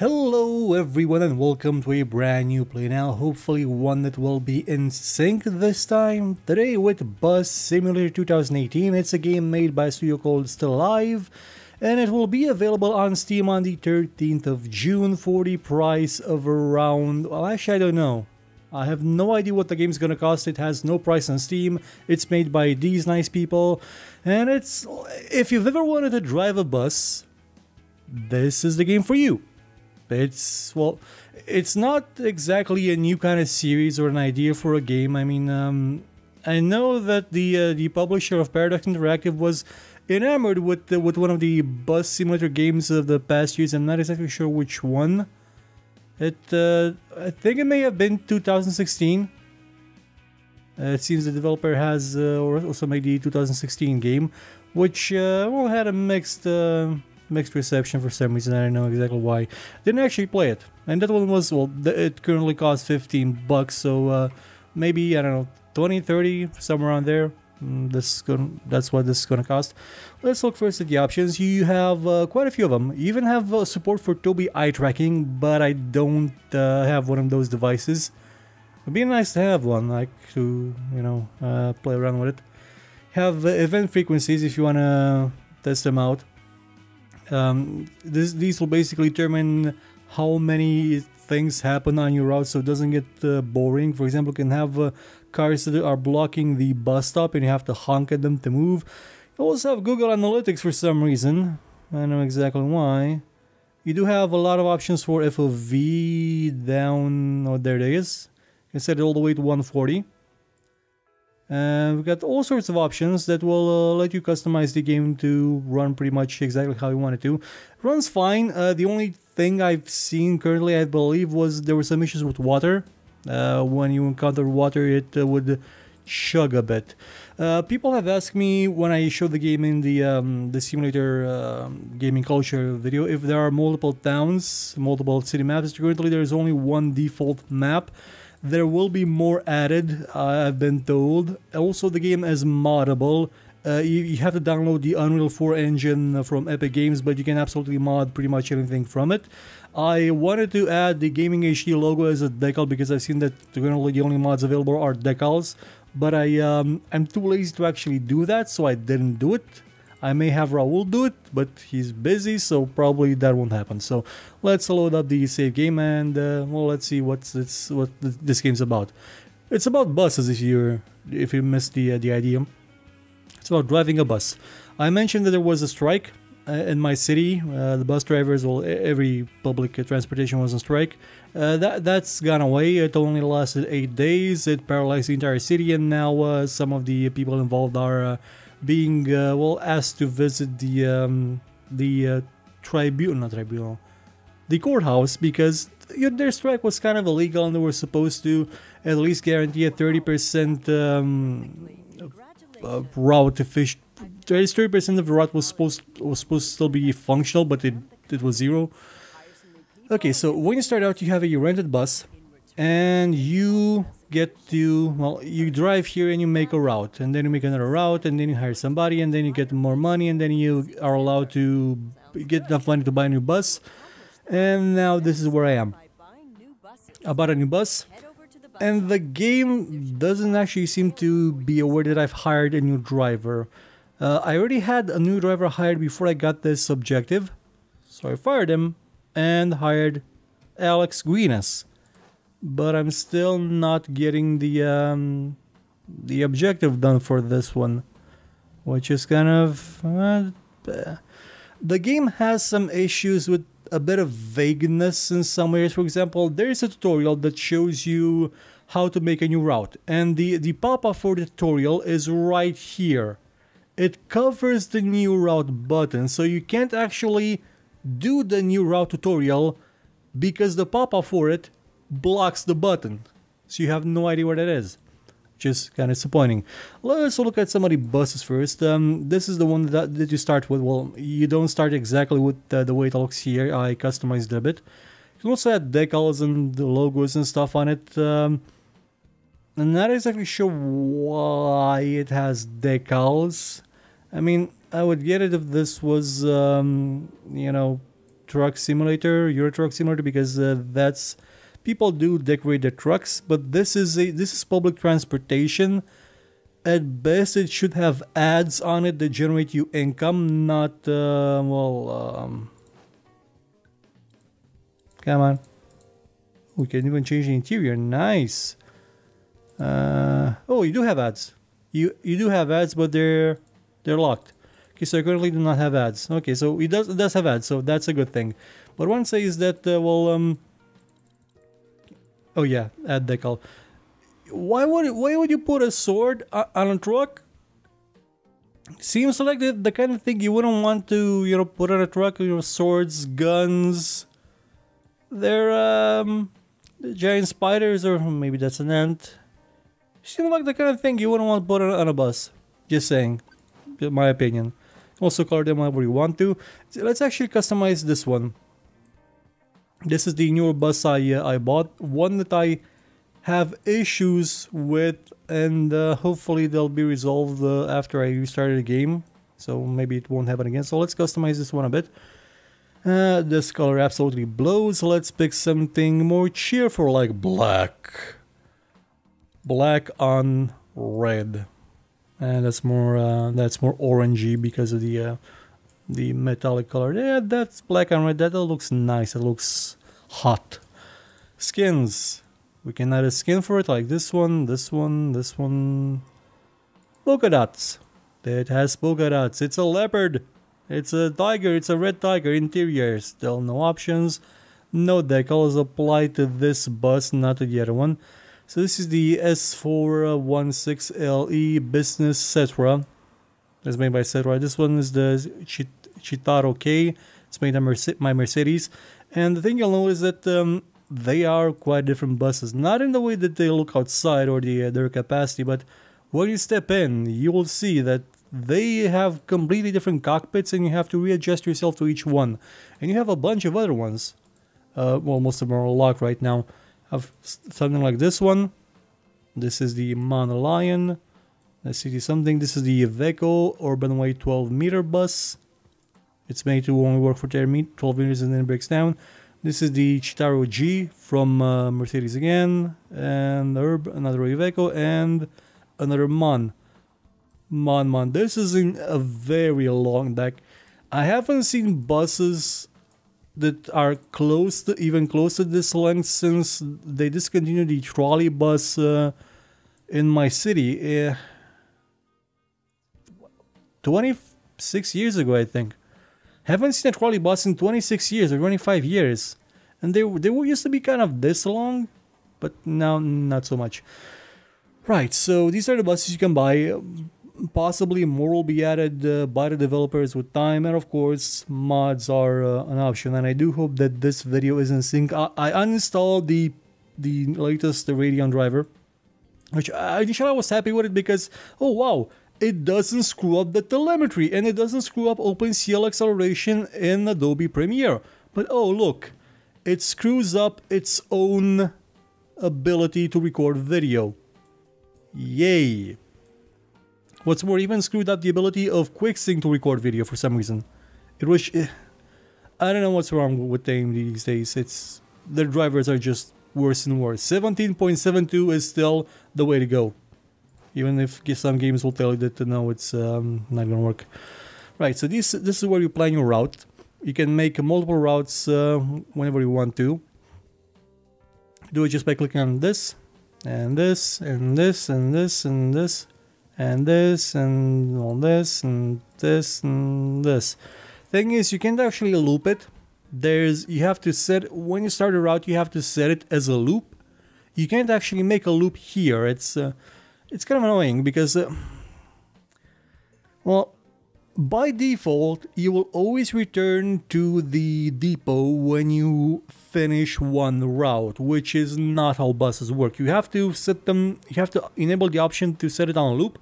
Hello everyone and welcome to a brand new PlayNow, hopefully one that will be in sync this time. Today with Bus Simulator 2018, it's a game made by a studio called Still Alive, and it will be available on Steam on the 13th of June for the price of around, well actually I don't know. I have no idea what the game's gonna cost. It has no price on Steam, it's made by these nice people, and it's, if you've ever wanted to drive a bus, this is the game for you. It's, well, it's not exactly a new kind of series or an idea for a game. I mean, I know that the publisher of Paradox Interactive was enamored with one of the bus simulator games of the past years. I'm not exactly sure which one. I think it may have been 2016. It seems the developer has also made the 2016 game, which well, had a mixed reception for some reason. I don't know exactly why. Didn't actually play it, and that one was, well, it currently costs $15, so maybe, I don't know, 20, 30, somewhere around there. That's what this is gonna cost. Let's look first at the options. You have quite a few of them. You even have support for Tobii eye tracking, but I don't have one of those devices. It'd be nice to have one, like to, you know, play around with it. Have event frequencies if you wanna test them out. These will basically determine how many things happen on your route, so it doesn't get boring. For example, you can have cars that are blocking the bus stop and you have to honk at them to move. You also have Google Analytics for some reason. I don't know exactly why. You do have a lot of options for FOV down, oh there it is. You can set it all the way to 140. We've got all sorts of options that will let you customize the game to run pretty much exactly how you want it to. It runs fine. The only thing I've seen currently, I believe, was there were some issues with water. When you encounter water, it would chug a bit. People have asked me when I showed the game in the simulator gaming culture video if there are multiple towns, multiple city maps. Currently, there's only one default map. There will be more added, I've been told. Also, the game is moddable. You have to download the Unreal 4 engine from Epic Games, but you can absolutely mod pretty much anything from it. I wanted to add the GaminGHD logo as a decal because I've seen that currently the only mods available are decals. But I'm too lazy to actually do that, so I didn't do it. I may have Raul do it, but he's busy, so probably that won't happen. So let's load up the save game and well, let's see what this game's about. It's about buses. If you missed the idea, it's about driving a bus. I mentioned that there was a strike in my city. The bus drivers, well, every public transportation was on strike. That's gone away. It only lasted 8 days. It paralyzed the entire city, and now some of the people involved are being well, asked to visit the courthouse because their strike was kind of illegal, and they were supposed to at least guarantee a 30% route to fish. 30% of the route was supposed to still be functional, but it was 0. Okay, so when you start out, you have a rented bus, and you get to, well, you drive here and you make a route, and then you make another route, and then you hire somebody, and then you get more money, and then you are allowed to get enough money to buy a new bus. And now this is where I am. I bought a new bus, and the game doesn't actually seem to be aware that I've hired a new driver. I already had a new driver hired before I got this objective, so I fired him and hired Alex Greenes. But I'm still not getting the objective done for this one, which is kind of the game has some issues with a bit of vagueness in some areas. For example, there is a tutorial that shows you how to make a new route, and the pop-up for the tutorial is right here. It covers the new route button, so you can't actually do the new route tutorial because the pop-up for it blocks the button, so you have no idea where that is, which is kind of disappointing. Let's look at some of the buses first. This is the one that you start with. Well, you don't start exactly with the way it looks here. I customized it a bit. You can also add decals and the logos and stuff on it. I'm not exactly sure why it has decals. I mean, I would get it if this was, you know, truck simulator, Euro Truck Simulator, because that's people do decorate their trucks, but this is public transportation. At best, it should have ads on it that generate you income, not come on. We can even change the interior. Nice. Oh, you do have ads. You do have ads, but they're locked. Okay, so I currently do not have ads. Okay, so it does have ads, so that's a good thing. But one says that oh yeah, ad decal. Why would you put a sword on a truck? Seems like the kind of thing you wouldn't want to, you know, put on a truck. You know, swords, guns. They're giant spiders, or maybe that's an ant. Seems like the kind of thing you wouldn't want to put on a bus. Just saying, in my opinion. Also color them however you want to. So let's actually customize this one. This is the newer bus I bought. One that I have issues with, and hopefully they'll be resolved after I restarted the game. So maybe it won't happen again. So let's customize this one a bit. This color absolutely blows. Let's pick something more cheerful like black. Black on red. And that's more orangey because of the metallic color. Yeah, that's black on red. That looks nice. It looks hot. Skins. We can add a skin for it like this one, this one, this one. Polka dots. It has polka dots. It's a leopard. It's a tiger. It's a red tiger. Interior. Still no options. No decals apply to this bus, not to the other one. So this is the S416LE Business Cetra. It's made by Cetra. This one is the Chitaro K. It's made by Mercedes. And the thing you'll notice is that they are quite different buses. Not in the way that they look outside or their capacity, but when you step in, you will see that they have completely different cockpits and you have to readjust yourself to each one. And you have a bunch of other ones. Well, most of them are locked right now. Have something like this one. This is the Mana Lion. Let's see something. This is the Iveco Urban Way 12 meter bus. It's made to only work for 12 meters and then it breaks down. This is the Chitaro G from Mercedes again. And another Iveco and another Mon. This is in a very long deck. I haven't seen buses that are even close to this length since they discontinued the trolley bus in my city 26 years ago, I think. Haven't seen a trolley bus in 26 years or 25 years, and they used to be kind of this long, but now not so much. Right, so these are the buses you can buy. Possibly more will be added by the developers with time, and of course mods are an option. And I do hope that this video is in sync. I uninstalled the latest Radeon driver, which initially I was happy with it because, oh wow, it doesn't screw up the telemetry and it doesn't screw up OpenCL acceleration in Adobe Premiere. But oh look, it screws up its own ability to record video. Yay! What's more, even screwed up the ability of QuickSync to record video for some reason. It was... I don't know what's wrong with them these days. Their drivers are just worse and worse. 17.72 is still the way to go. Even if some games will tell you that no, it's not gonna work. Right, so this is where you plan your route. You can make multiple routes whenever you want to. Do it just by clicking on this, and this, and this, and this, and this. And this, and all this, and this, and this. Thing is, you can't actually loop it. You have to set, when you start a route, you have to set it as a loop. You can't actually make a loop here. It's kind of annoying because, well, by default, you will always return to the depot when you finish one route, which is not how buses work. You have to set them, you have to enable the option to set it on a loop,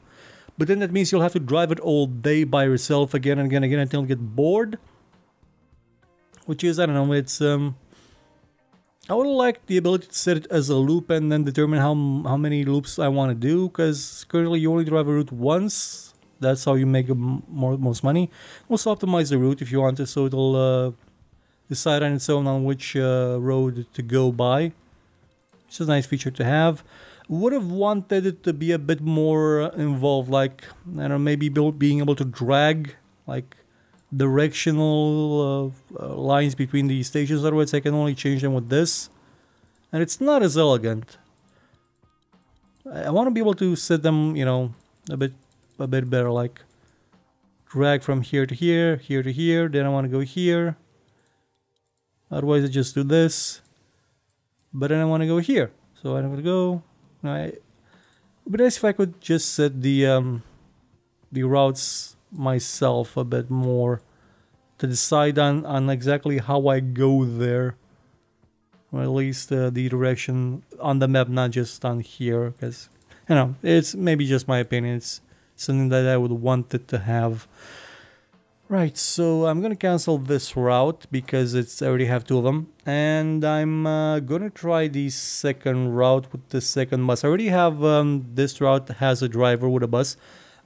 but then that means you'll have to drive it all day by yourself again and again and again until you get bored. Which is, I don't know, it's, I would like the ability to set it as a loop and then determine how many loops I want to do, because currently you only drive a route once. That's how you make most money. Also optimize the route if you want to, so it'll decide on its own on which road to go by. It's a nice feature to have. Would have wanted it to be a bit more involved, like, I don't know, maybe being able to drag like directional lines between the stations. Otherwise I can only change them with this, and it's not as elegant. I want to be able to set them, you know, a bit better, like drag from here to here, here to here, then I want to go here. Otherwise I just do this, but then I want to go here, so I'm gonna go. It would be nice if I could just set the routes myself a bit more to decide on exactly how I go there, or at least the direction on the map, not just on here, because, you know, it's maybe just my opinion. It's something that I would want it to have. Right, so I'm gonna cancel this route because I already have two of them, and I'm gonna try the second route with the second bus. I already have this route has a driver with a bus.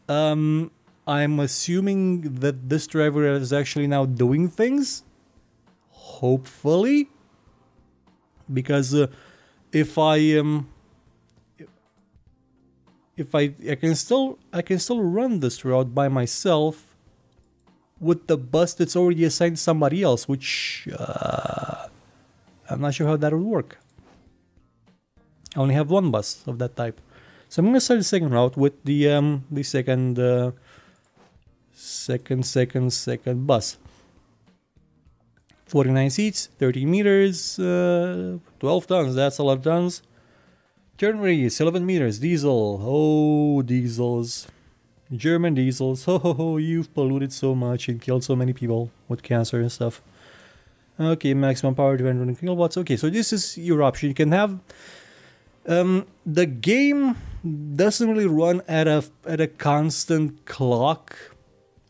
I'm assuming that this driver is actually now doing things, hopefully, because if I can still run this route by myself with the bus that's already assigned to somebody else, which I'm not sure how that would work. I only have one bus of that type, so I'm gonna start the second route with the second bus. 49 seats, 13 meters, 12 tons. That's a lot of tons. Turn radius 11 meters. Diesel. Oh, diesels. German diesels. Ho ho ho, you've polluted so much and killed so many people with cancer and stuff. Okay, maximum power 200 kilowatts. Okay, so this is your option. You can have the game doesn't really run at a constant clock,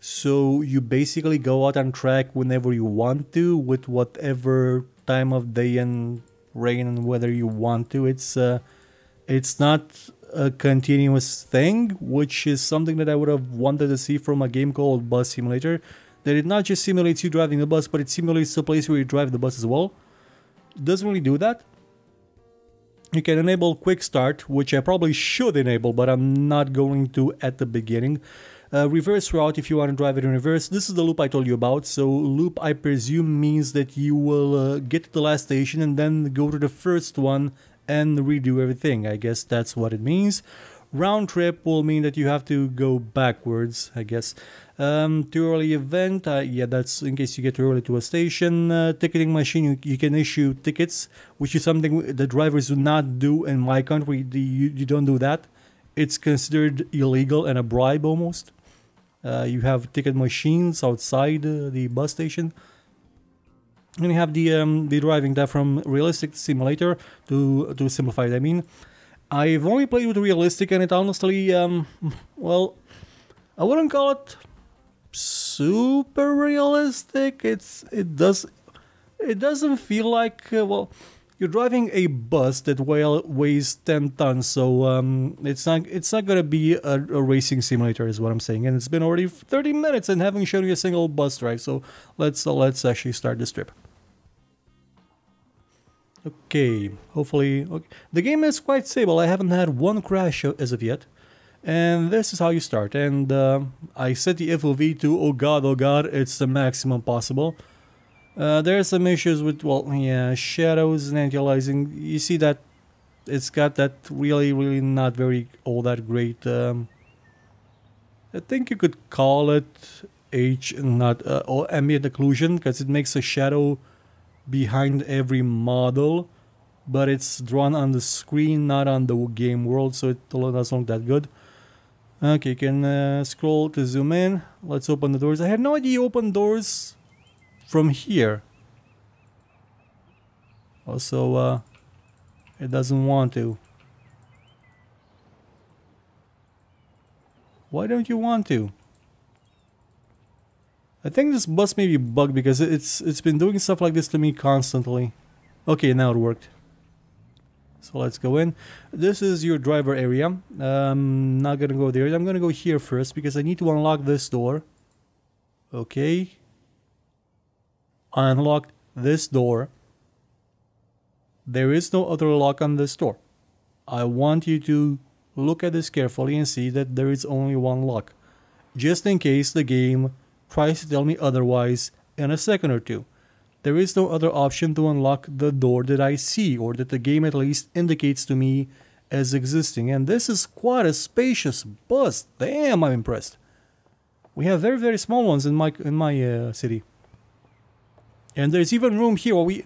so you basically go out on track whenever you want to, with whatever time of day and rain and weather you want to. It's not a continuous thing, which is something that I would have wanted to see from a game called Bus Simulator. That it not just simulates you driving the bus, but it simulates the place where you drive the bus as well. It doesn't really do that. You can enable quick start, which I probably should enable, but I'm not going to at the beginning. Reverse route, if you want to drive it in reverse. This is the loop I told you about. So loop, I presume, means that you will get to the last station and then go to the first one and redo everything. I guess that's what it means. Round trip will mean that you have to go backwards, I guess. Too early event, yeah, that's in case you get too early to a station. Ticketing machine, you can issue tickets, which is something the drivers do not do in my country. You don't do that. It's considered illegal and a bribe almost. You have ticket machines outside the bus station. And you have the driving tab from realistic simulator to simplify it. I mean, I've only played with realistic, and it honestly, well, I wouldn't call it super realistic. It doesn't feel like well, you're driving a bus that weighs 10 tons, so it's not gonna be a racing simulator, is what I'm saying. And it's been already 30 minutes and haven't shown you a single bus drive. So let's actually start this trip. Okay, hopefully, okay. The game is quite stable. I haven't had one crash as of yet. And this is how you start. And I set the FOV to, oh god, it's the maximum possible. There are some issues with, well, yeah, shadows and anti-aliasing. You see that it's got that really not very all that great. I think you could call it not ambient occlusion, because it makes a shadow behind every model, but it's drawn on the screen, not on the game world, so it doesn't look that good. Okay, you can scroll to zoom in. Let's open the doors. I had no idea you open doors from here. Also, it doesn't want to. Why don't you want to? I think this bus may be bugged because it's been doing stuff like this to me constantly. Okay, now it worked. So let's go in. This is your driver area. Not gonna go there. I'm gonna go here first because I need to unlock this door. Okay. Unlocked. this door. There is no other lock on this door. I want you to look at this carefully and see that there is only one lock, just in case the game tries to tell me otherwise in a second or two. There is no other option to unlock the door that I see, or that the game at least indicates to me as existing. And this is quite a spacious bus. Damn, I'm impressed. We have very, very small ones in my city. And there's even room here where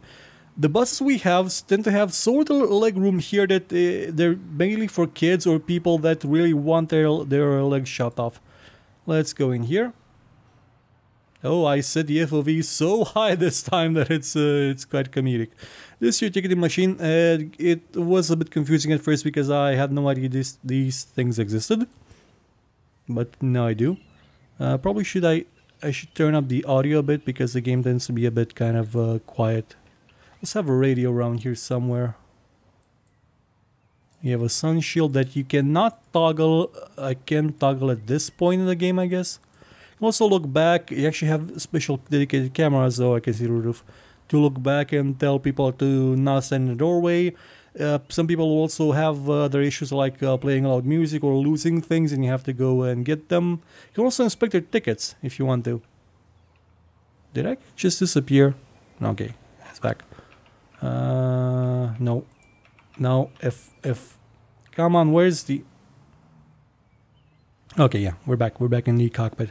the buses we have tend to have so little leg room here that they're mainly for kids or people that really want their legs shot off. Let's go in here. Oh, I set the FOV so high this time that it's quite comedic. This here ticketing machine, it was a bit confusing at first because I had no idea these things existed. But now I do. Probably I should turn up the audio a bit because the game tends to be a bit kind of quiet. Let's have a radio around here somewhere. You have a sun shield that you cannot toggle. I can toggle at this point in the game, I guess. You can also look back. You actually have special dedicated cameras, so I can see the roof, to look back and tell people to not stand in the doorway. Some people also have their issues like playing loud music or losing things, and you have to go and get them. You can also inspect their tickets if you want to. Did I just disappear? Okay, it's back. No. No, if come on, where's the... Okay, yeah, we're back in the cockpit.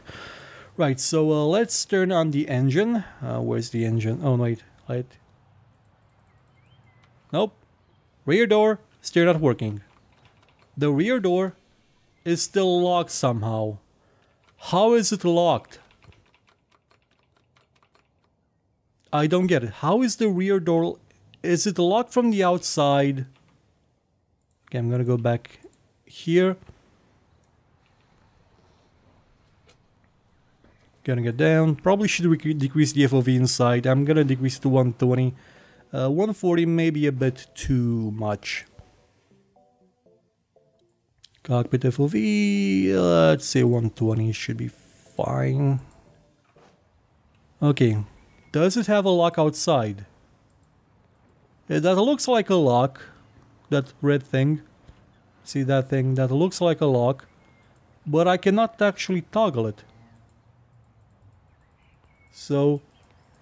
Right, so let's turn on the engine. Where's the engine? Oh, wait, light. Nope. Rear door, still not working. The rear door is still locked somehow. How is it locked? I don't get it. How is the rear door... Is it locked from the outside? Okay, I'm gonna go back here. Gonna get down. Probably should decrease the FOV inside. I'm gonna decrease to 120. 140 may be a bit too much. Cockpit FOV, let's say 120 should be fine. Okay, does it have a lock outside? That looks like a lock. That red thing. See that thing? That looks like a lock. But I cannot actually toggle it. So,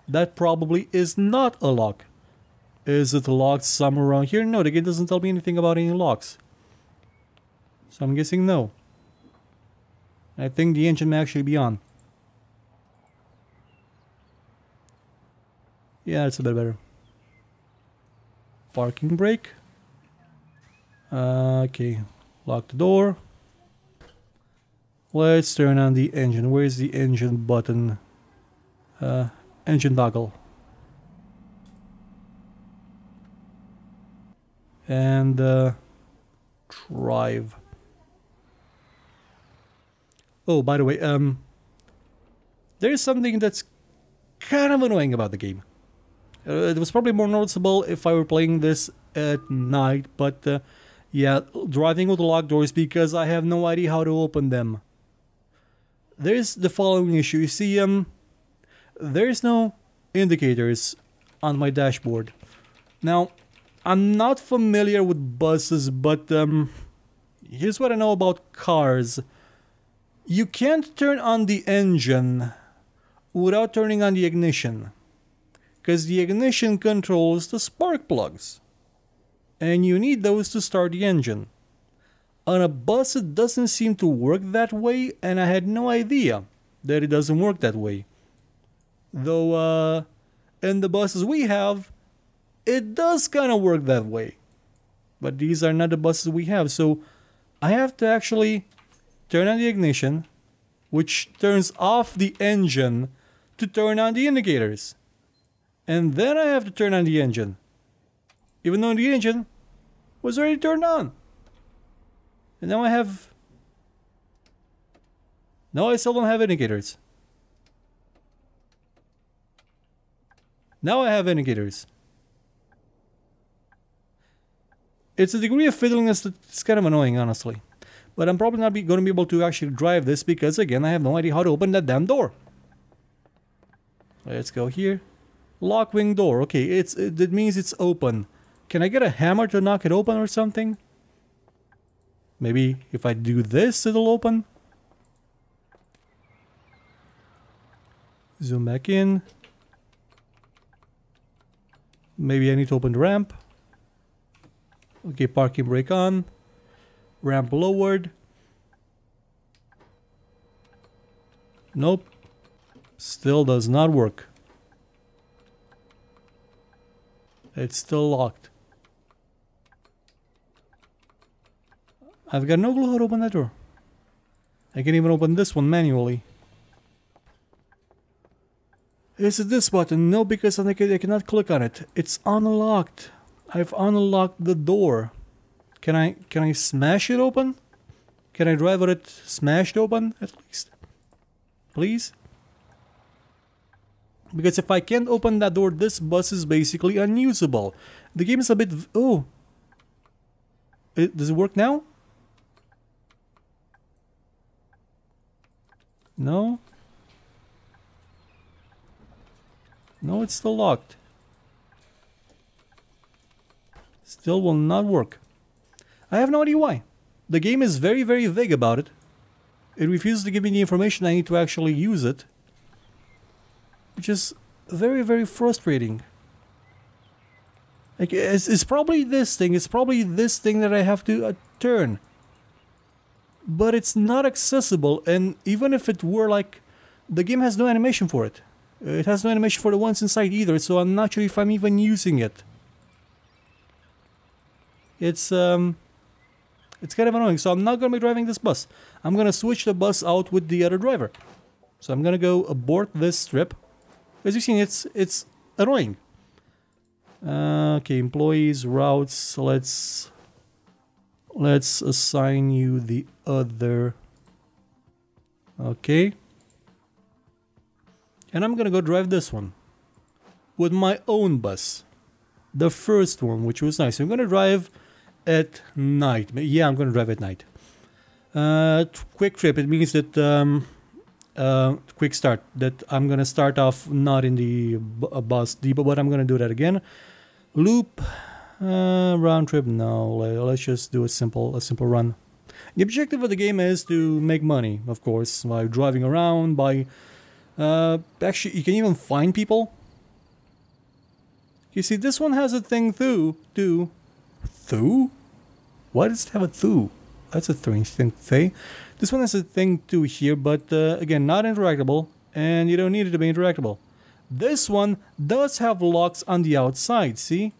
that probably is not a lock. Is it locked somewhere around here? No, the game doesn't tell me anything about any locks. So I'm guessing no. I think the engine may actually be on. Yeah, it's a bit better. Parking brake. Okay, lock the door. Let's turn on the engine. Where's the engine button? Engine toggle. And drive. Oh, by the way, there's something that's kind of annoying about the game. It was probably more noticeable if I were playing this at night, but yeah, driving with locked doors because I have no idea how to open them. There's the following issue. You see, there's no indicators on my dashboard. Now, I'm not familiar with buses, but here's what I know about cars. You can't turn on the engine without turning on the ignition, because the ignition controls the spark plugs, and you need those to start the engine. On a bus it doesn't seem to work that way, and I had no idea that it doesn't work that way. Though in the buses we have, it does kind of work that way. But these are not the buses we have, so I have to actually turn on the ignition, which turns off the engine to turn on the indicators. And then I have to turn on the engine, even though the engine was already turned on. And now I still don't have indicators. Now I have indicators. It's a degree of fiddliness that's kind of annoying, honestly. But I'm probably not going to be able to actually drive this because, again, I have no idea how to open that damn door. Let's go here. Lock wing door. Okay, that means it's open. Can I get a hammer to knock it open or something? Maybe if I do this, it'll open. Zoom back in. Maybe I need to open the ramp. Okay, parking brake on. Ramp lowered. Nope. Still does not work. It's still locked. I've got no clue how to open that door. I can even open this one manually. Is it this button? No, because I cannot click on it. It's unlocked. I've unlocked the door. Can I smash it open? Can I drive it smashed open at least? Please? Because if I can't open that door, this bus is basically unusable. The game is a bit... Oh. Does it work now? No? No, it's still locked. Still will not work. I have no idea why. The game is very, very vague about it. It refuses to give me the information I need to actually use it. Which is very, very frustrating. Like, it's probably this thing. It's probably this thing that I have to turn. But it's not accessible. And even if it were, like... The game has no animation for it. It has no animation for the ones inside either. So I'm not sure if I'm even using it. It's kind of annoying. So I'm not going to be driving this bus. I'm going to switch the bus out with the other driver. So I'm going to go abort this strip. As you've seen, it's annoying. Okay, employees, routes. Let's assign you the other. Okay. And I'm gonna go drive this one with my own bus. The first one, which was nice. I'm gonna drive at night. Yeah, I'm gonna drive at night. Quick trip. It means that quick start. That I'm gonna start off not in the bus depot, but I'm gonna do that again. Loop, round trip. No, let's just do a simple run. The objective of the game is to make money, of course, by driving around. By actually, you can even find people. You see, this one has a thing too. Thoo? Why does it have a thoo? That's a strange thing to say. This one has a thing too here, but again, not interactable, and you don't need it to be interactable. This one does have locks on the outside, see?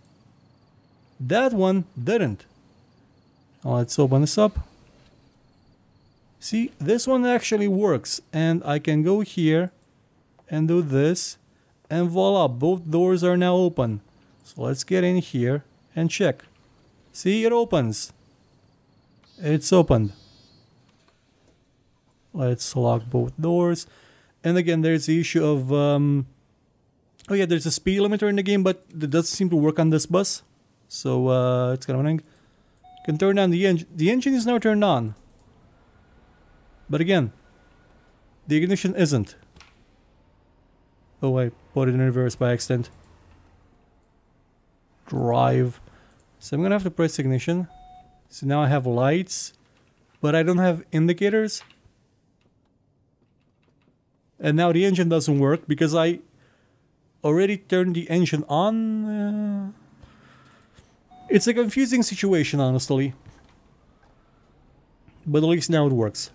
That one didn't. Let's open this up. See, this one actually works, and I can go here and do this, and voila, both doors are now open. So let's get in here and check. See, it opens. It's opened. Let's lock both doors. And again, there's the issue of... oh yeah, there's a speed limiter in the game, but it doesn't seem to work on this bus. So it's kind of annoying. Can turn on the engine. The engine is now turned on. But again, the ignition isn't. Oh, I put it in reverse by accident. Drive. So I'm gonna have to press ignition. So now I have lights, but I don't have indicators. And now the engine doesn't work because I already turned the engine on. It's a confusing situation, honestly. But at least now it works.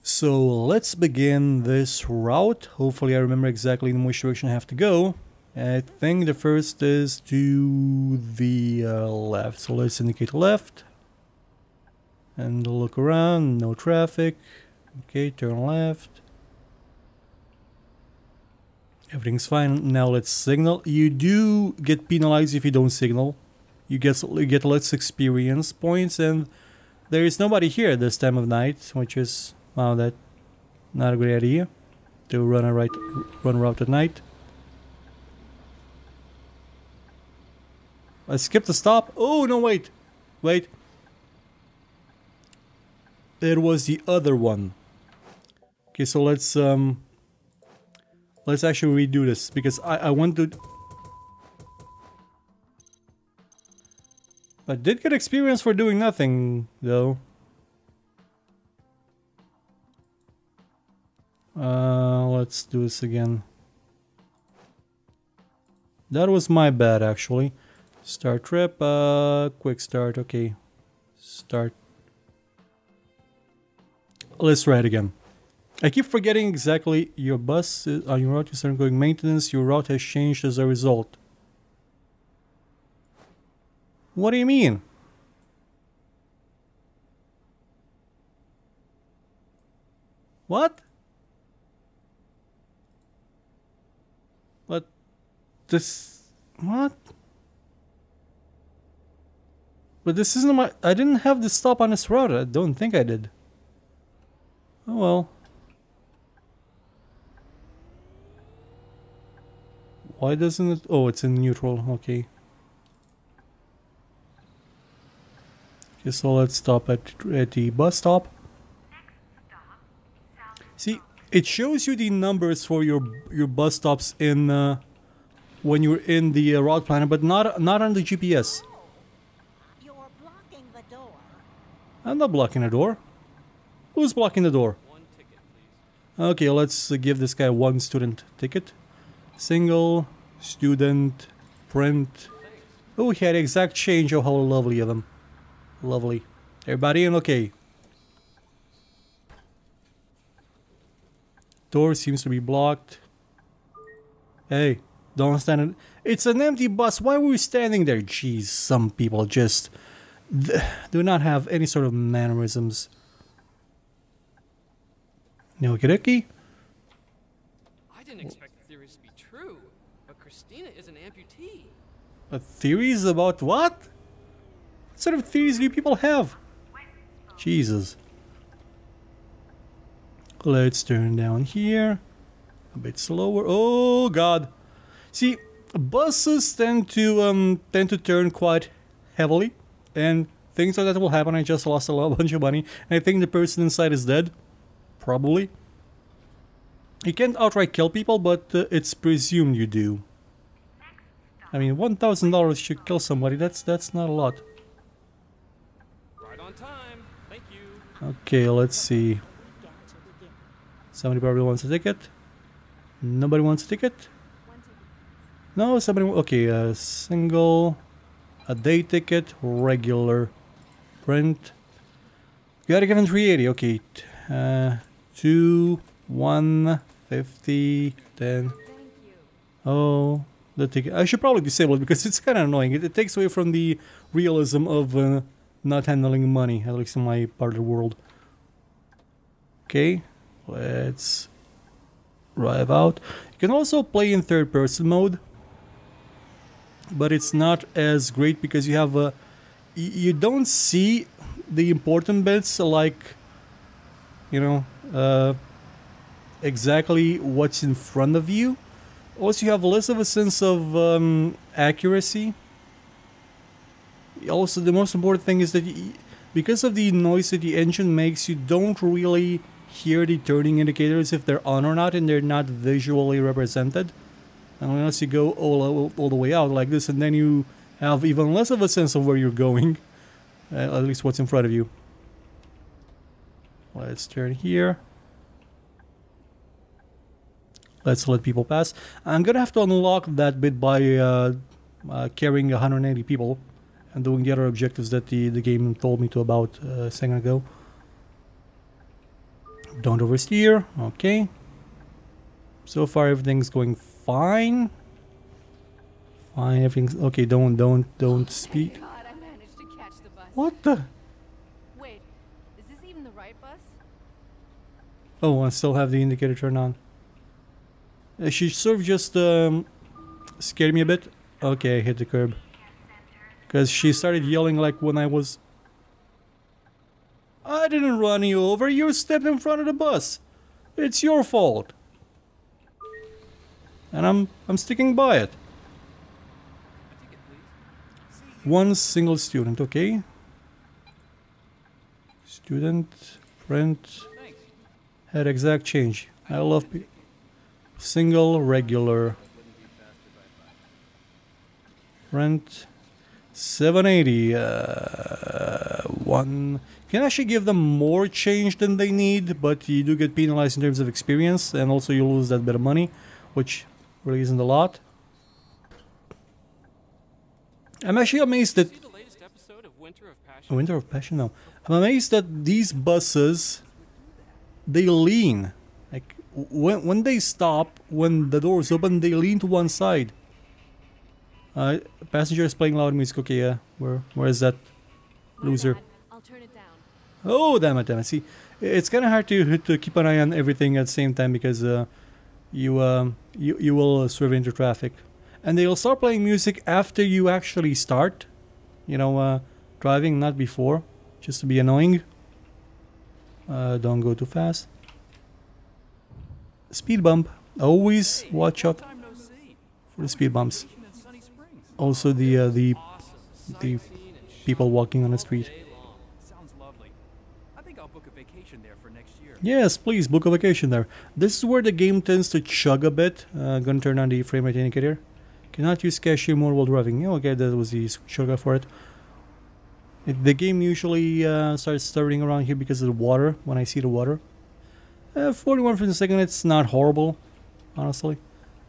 So let's begin this route. Hopefully I remember exactly in which direction I have to go. I think the first is to the left. So let's indicate left. And look around, no traffic. Okay, turn left. Everything's fine. Now let's signal. You do get penalized if you don't signal. You get less experience points, and there is nobody here this time of night, which is, wow, that not a great idea to run a route at night. I skipped a stop. Oh no, wait. It was the other one. Okay, so let's Let's actually redo this because I want to. I did get experience for doing nothing, though. Let's do this again. That was my bad, actually. Start trip, quick start, okay. Start. Let's try it again. I keep forgetting exactly your bus on your route is undergoing maintenance. Your route has changed as a result. What do you mean? What? What? This... What? But this isn't my... I didn't have the stop on this route. I don't think I did. Oh well. Why doesn't it... Oh, it's in neutral. Okay. Okay, so let's stop at the bus stop. See, it shows you the numbers for your bus stops in when you're in the route planner, but not on the GPS. You're blocking the door. I'm not blocking the door. Who's blocking the door? One ticket, please. Okay, let's give this guy one student ticket. Single, student, print. Oh, he had exact change. Oh, how lovely of them. Lovely. Everybody in? Okay. Door seems to be blocked. Hey, don't stand in... It's an empty bus. Why were we standing there? Jeez, some people just do not have any sort of mannerisms. No kidoki. I didn't expect the theories to be true, but Christina is an amputee. Theories about what? What sort of theories do people have? Jesus. Let's turn down here. A bit slower. Oh god. See, buses tend to turn quite heavily, and things like that will happen. I just lost a bunch of money, and I think the person inside is dead. Probably. You can't outright kill people, but it's presumed you do. I mean, $1,000 should kill somebody. That's not a lot. Right on time. Thank you. Okay, let's see. Somebody probably wants a ticket. Nobody wants a ticket. No, somebody. Okay, single, a day ticket, regular, print. You gotta give him 380. Okay, 2, 1, 50, 10. Oh, the ticket. I should probably disable it because it's kind of annoying. It takes away from the realism of not handling money, at least in my part of the world. Okay, let's drive out. You can also play in third-person mode, but it's not as great because you have a... You don't see the important bits like, you know, exactly what's in front of you. Also, you have less of a sense of accuracy. Also, the most important thing is that because of the noise that the engine makes, you don't really hear the turning indicators if they're on or not, and they're not visually represented. Unless you go all the way out like this, and then you have even less of a sense of where you're going. At least what's in front of you. Let's turn here. Let's let people pass. I'm gonna have to unlock that bit by carrying 180 people and doing the other objectives that the game told me to about a second ago. Don't oversteer. Okay. So far everything's going fine. Fine, everything's okay. Don't speed. God, I managed to catch the bus. What the? Wait, is this even the right bus? Oh, I still have the indicator turned on. She sort of just scared me a bit. Okay, I hit the curb. Because she started yelling like when I was... I didn't run you over, you stepped in front of the bus. It's your fault. And I'm sticking by it. A ticket, please. One single student, okay. Student, print, Thanks. had exact change. I love Single, regular. Rent 780. One. You can actually give them more change than they need, but you do get penalized in terms of experience, and also you lose that bit of money, which really isn't a lot. I'm actually amazed that... See the latest episode of Winter of Passion? Winter of Passion, no. I'm amazed that these buses, they lean. Like, when they stop, when the doors open, they lean to one side. Passengers playing loud music. Okay, yeah. Where is that loser? My bad. I'll turn it down. Oh, damn it. See, it's kind of hard to keep an eye on everything at the same time because you will swerve into traffic. And they'll start playing music after you actually start, you know, driving, not before, just to be annoying. Don't go too fast. Speed bump. Always watch out for the speed bumps. Also the people walking on the street. Sounds lovely. I think I'll book a vacation there for next year. Yes, please book a vacation there. This is where the game tends to chug a bit. Gonna turn on the frame rate indicator. Cannot use cashier mode while driving. Yeah, okay, that was the shortcut for it. The game usually starts stirring around here because of the water, when I see the water. 41 frames a second, it's not horrible, honestly.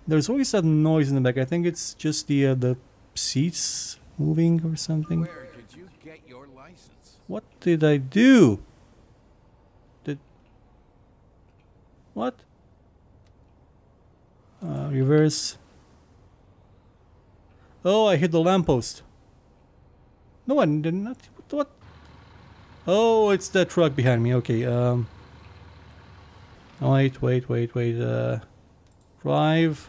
There's always that noise in the back. I think it's just the seats moving or something. Where did you get your license? What did I do? What? Reverse. Oh, I hit the lamppost. No, I did not. What? Oh, it's that truck behind me. Okay. Wait. Drive.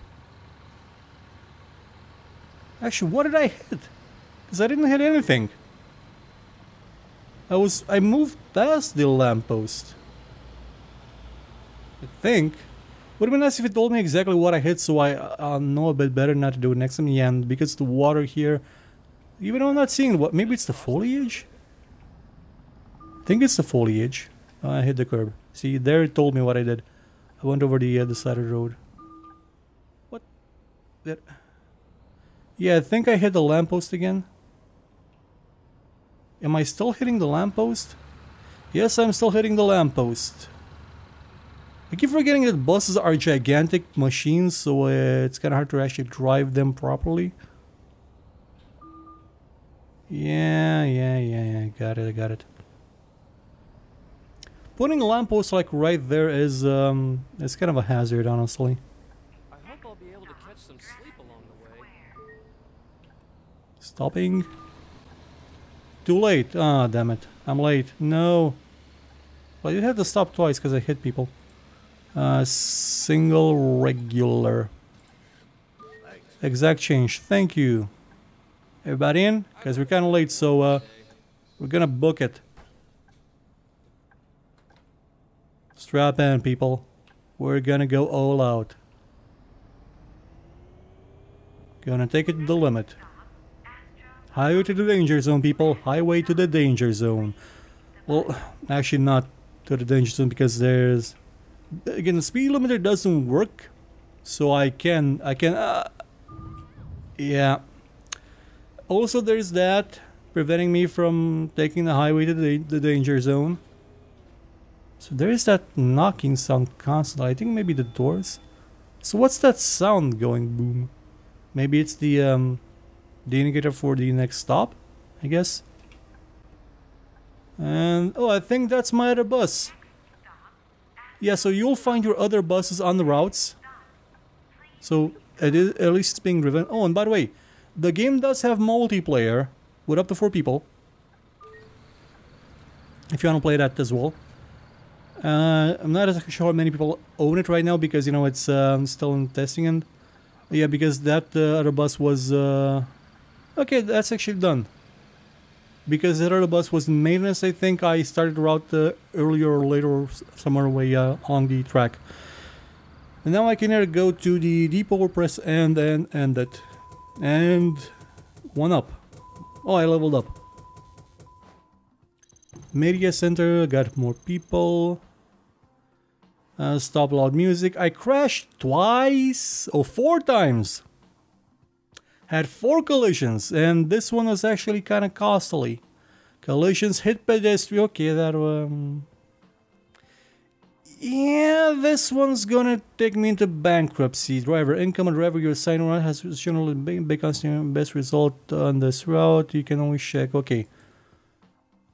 Actually, what did I hit? Because I didn't hit anything. I moved past the lamppost. I think. Would have been nice if it told me exactly what I hit, so I'll know a bit better not to do it next time. Yeah, and because the water here, even though I'm not seeing what, maybe it's the foliage. I think it's the foliage. Oh, I hit the curb. See, there it told me what I did. I went over the side of the road. What? That? Yeah, I think I hit the lamppost again. Am I still hitting the lamppost? Yes, I'm still hitting the lamppost. I keep forgetting that buses are gigantic machines, so it's kind of hard to actually drive them properly. Yeah. Got it. Putting a lamppost like right there is it's kind of a hazard, honestly. I hope I'll be able to catch some sleep along the way. Stopping. Too late. Ah, damn it. I'm late. No. Well, you have to stop twice because I hit people. Single, regular. Exact change. Thank you. Everybody in? Because we're kind of late, so we're gonna book it. Strap in, people. We're gonna go all out. Gonna take it to the limit. Highway to the danger zone, people. Highway to the danger zone. Well, actually not to the danger zone because there's... Again, the speed limiter doesn't work. So I can... yeah. Also, there's that preventing me from taking the highway to the danger zone. So there is that knocking sound constantly. I think maybe the doors. So what's that sound going boom? Maybe it's the indicator for the next stop, I guess. And oh, I think that's my other bus. Yeah, so you'll find your other buses on the routes. So at least it's being driven. Oh, and by the way, the game does have multiplayer with up to 4 people. If you want to play that as well. I'm not exactly sure how many people own it right now because, you know, it's still in testing end. Yeah, because that other bus was... okay, that's actually done. Because that other bus was in maintenance, I think I started the route earlier or later, somewhere away along the track. And now I can either go to the depot or press end it. And 1 up. Oh, I leveled up. Media center, got more people. Stop loud music. I crashed twice or 4 times. Had 4 collisions, and this one was actually kind of costly. Collisions, hit pedestrian. Okay, that yeah, this one's gonna take me into bankruptcy. Driver income and driver your sign around has generally big best result on this route. You can always check. Okay.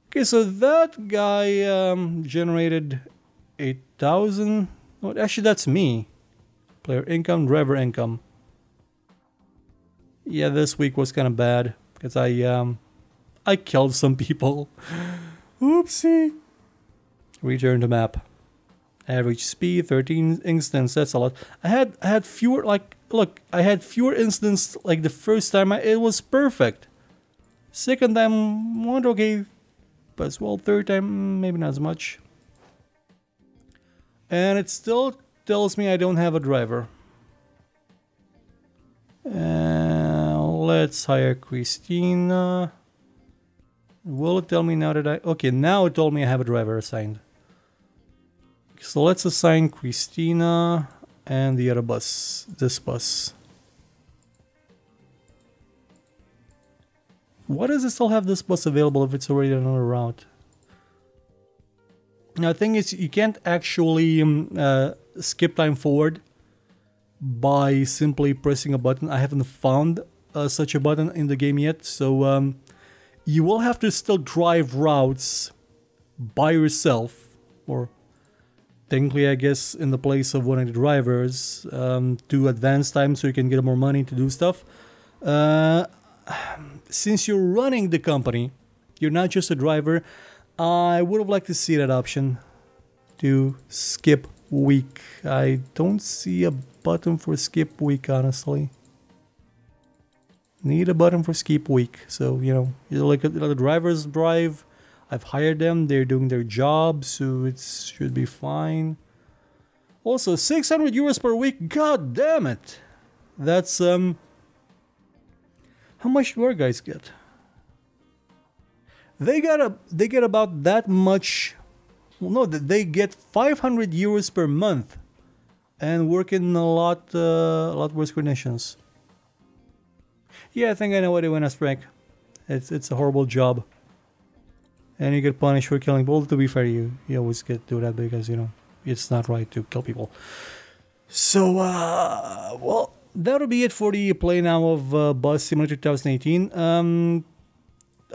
Okay, so that guy generated 8,000. Oh, actually, that's me. Player income, driver income. Yeah, this week was kind of bad because I killed some people. Oopsie. Return to map. Average speed 13 incidents. That's a lot. I had fewer, like, look, I had fewer incidents like the first time. It was perfect. Second time went okay, but as well third time maybe not as much. And it still tells me I don't have a driver. Let's hire Christina. Will it tell me now that okay, now it told me I have a driver assigned. So let's assign Christina and the other bus, this bus. Why does it still have this bus available if it's already on another route? Now the thing is, you can't actually skip time forward by simply pressing a button. I haven't found such a button in the game yet, so you will have to still drive routes by yourself, or technically I guess in the place of one of the drivers, to advance time so you can get more money to do stuff. Since you're running the company, you're not just a driver, I would have liked to see that option to skip week. I don't see a button for skip week, honestly. Need a button for skip week. So, you know, like the drivers drive. I've hired them. They're doing their job, so it should be fine. Also, 600 euros per week. God damn it! That's how much do our guys get? They get about that much. Well, no, they get 500 euros per month, and work in a lot worse conditions. Yeah, I think I know why they went astray. It's a horrible job, and you get punished for killing people. To be fair, you always get to do that because, you know, it's not right to kill people. So well, that'll be it for the PlayNow of Bus Simulator 2018.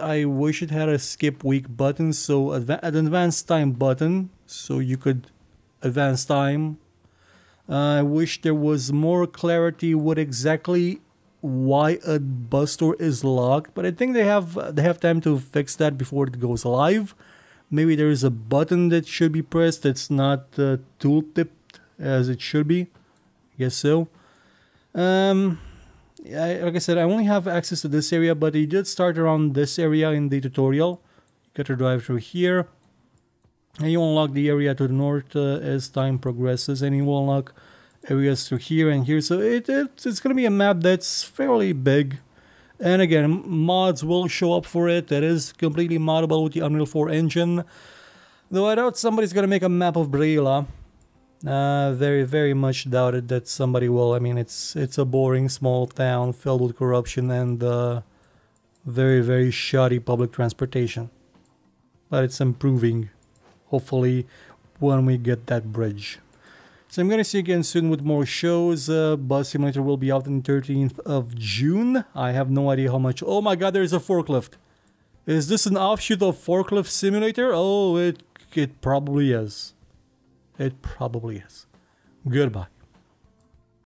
I wish it had a skip week button, so an advanced time button, so you could advance time. I wish there was more clarity with exactly why a bus store is locked, but I think they have time to fix that before it goes live. Maybe there is a button that should be pressed that's not tool-tipped as it should be. I guess so. Yeah, like I said, I only have access to this area, but it did start around this area in the tutorial. You got to drive through here, and you unlock the area to the north as time progresses, and you will unlock areas through here and here. So it's going to be a map that's fairly big, and again, mods will show up for it. That is completely moddable with the Unreal 4 engine, though I doubt somebody's going to make a map of Brela. Very, very much doubted that somebody will. I mean, it's a boring small town filled with corruption and very, very shoddy public transportation. But it's improving, hopefully, when we get that bridge. So I'm gonna see you again soon with more shows. Bus Simulator will be out on the 13th of June. I have no idea how much. Oh my god, there's a forklift. Is this an offshoot of Forklift Simulator? Oh, it probably is. It probably is. Goodbye.